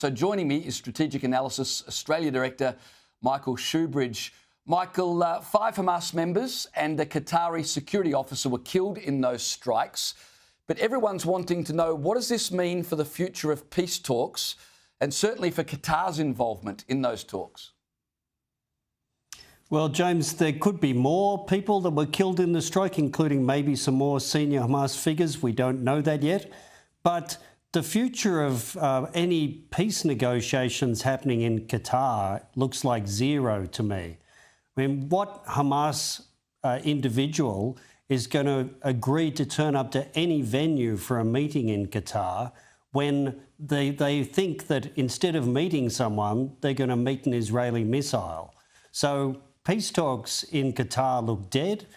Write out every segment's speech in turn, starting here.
So joining me is Strategic Analysis Australia Director Michael Shoebridge. Michael, 5 Hamas members and a Qatari security officer were killed in those strikes. But everyone's wanting to know, what does this mean for the future of peace talks and certainly for Qatar's involvement in those talks? Well, James, there could be more people that were killed in the strike, including maybe some more senior Hamas figures. We don't know that yet. But the future of any peace negotiations happening in Qatar looks like zero to me. I mean, what Hamas individual is going to agree to turn up to any venue for a meeting in Qatar when they think that instead of meeting someone, they're going to meet an Israeli missile? So peace talks in Qatar look dead.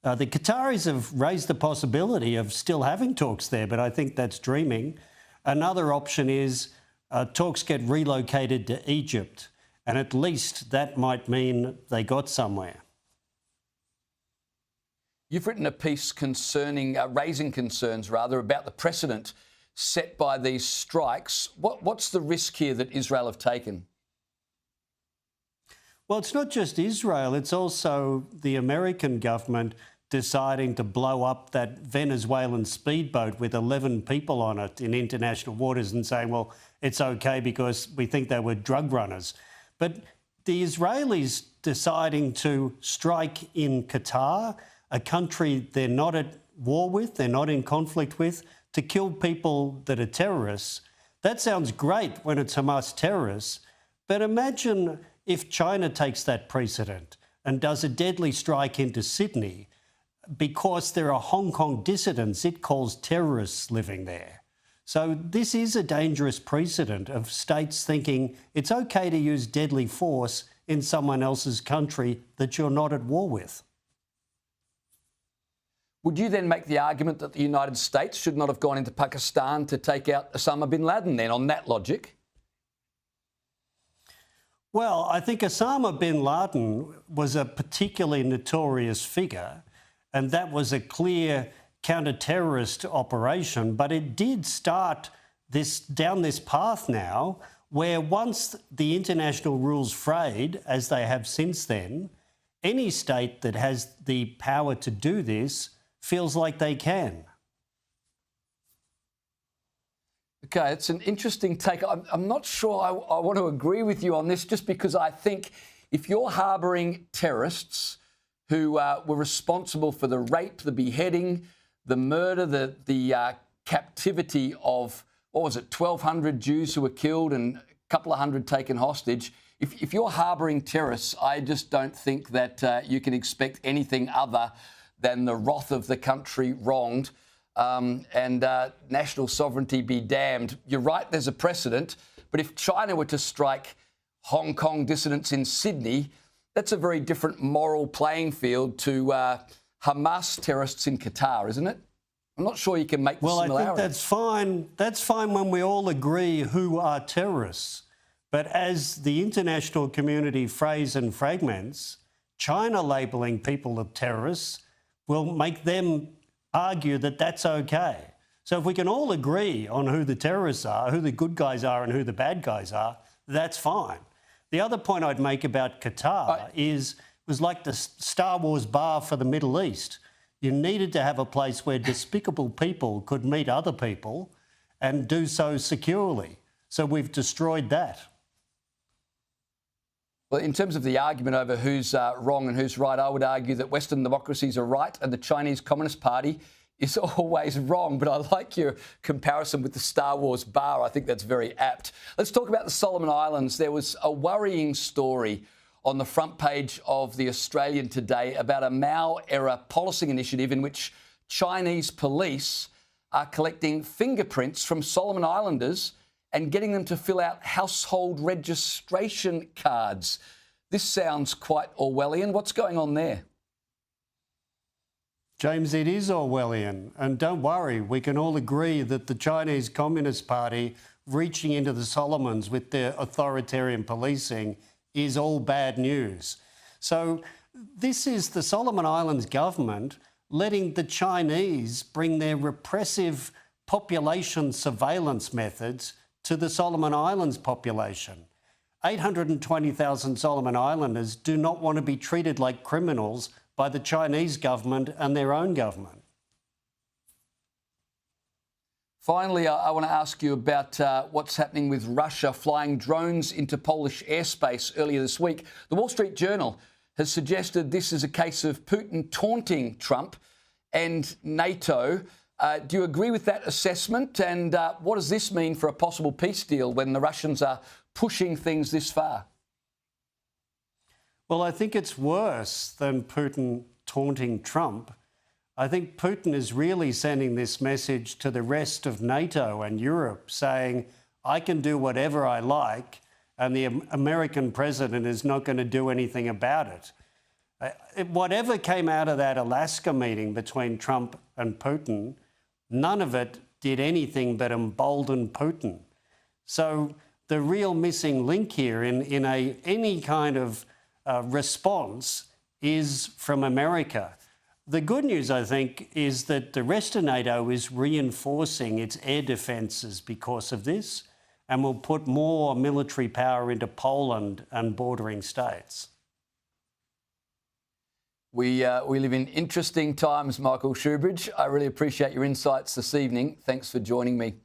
The Qataris have raised the possibility of still having talks there, but I think that's dreaming. Another option is talks get relocated to Egypt, and at least that might mean they got somewhere. You've written a piece raising concerns about the precedent set by these strikes. What's the risk here that Israel have taken? Well, it's not just Israel, it's also the American government deciding to blow up that Venezuelan speedboat with 11 people on it in international waters and saying, well, it's okay because we think they were drug runners. But the Israelis deciding to strike in Qatar, a country they're not at war with, they're not in conflict with, to kill people that are terrorists, that sounds great when it's Hamas terrorists. But imagine if China takes that precedent and does a deadly strike into Sydney because there are Hong Kong dissidents it calls terrorists living there. So this is a dangerous precedent of states thinking it's okay to use deadly force in someone else's country that you're not at war with. Would you then make the argument that the United States should not have gone into Pakistan to take out Osama bin Laden then, on that logic? Well, I think Osama bin Laden was a particularly notorious figure, and that was a clear counter-terrorist operation, but it did start down this path now where once the international rules frayed, as they have since then, any state that has the power to do this feels like they can. OK, it's an interesting take. I'm not sure I want to agree with you on this, just because I think if you're harbouring terrorists who were responsible for the rape, the beheading, the murder, the captivity of, 1,200 Jews who were killed and a couple of hundred taken hostage. If you're harbouring terrorists, I just don't think that you can expect anything other than the wrath of the country wronged and national sovereignty be damned. You're right, there's a precedent. But if China were to strike Hong Kong dissidents in Sydney, that's a very different moral playing field to Hamas terrorists in Qatar, isn't it? I'm not sure you can make the similarity. Well, I think that's fine. That's fine when we all agree who are terrorists. But as the international community frays and fragments, China labelling people as terrorists will make them argue that that's okay. So if we can all agree on who the terrorists are, who the good guys are and who the bad guys are, that's fine. The other point I'd make about Qatar it was like the Star Wars bar for the Middle East. You needed to have a place where despicable people could meet other people and do so securely. So we've destroyed that. Well, in terms of the argument over who's wrong and who's right, I would argue that Western democracies are right and the Chinese Communist Party is always wrong. But I like your comparison with the Star Wars bar. I think that's very apt. Let's talk about the Solomon Islands. There was a worrying story on the front page of The Australian today about a Mao-era policing initiative in which Chinese police are collecting fingerprints from Solomon Islanders and getting them to fill out household registration cards. This sounds quite Orwellian. What's going on there? James, it is Orwellian. And don't worry, we can all agree that the Chinese Communist Party reaching into the Solomons with their authoritarian policing is all bad news. So this is the Solomon Islands government letting the Chinese bring their repressive population surveillance methods to the Solomon Islands population. 820,000 Solomon Islanders do not want to be treated like criminals by the Chinese government and their own government. Finally, I want to ask you about what's happening with Russia flying drones into Polish airspace earlier this week. The Wall Street Journal has suggested this is a case of Putin taunting Trump and NATO. Do you agree with that assessment? And what does this mean for a possible peace deal when the Russians are pushing things this far? Well, I think it's worse than Putin taunting Trump. I think Putin is really sending this message to the rest of NATO and Europe, saying, I can do whatever I like, and the American president is not going to do anything about it. Whatever came out of that Alaska meeting between Trump and Putin, none of it did anything but embolden Putin. So the real missing link here in any kind of response is from America. The good news, I think, is that the rest of NATO is reinforcing its air defences because of this, and will put more military power into Poland and bordering states. We live in interesting times, Michael Shoebridge. I really appreciate your insights this evening. Thanks for joining me.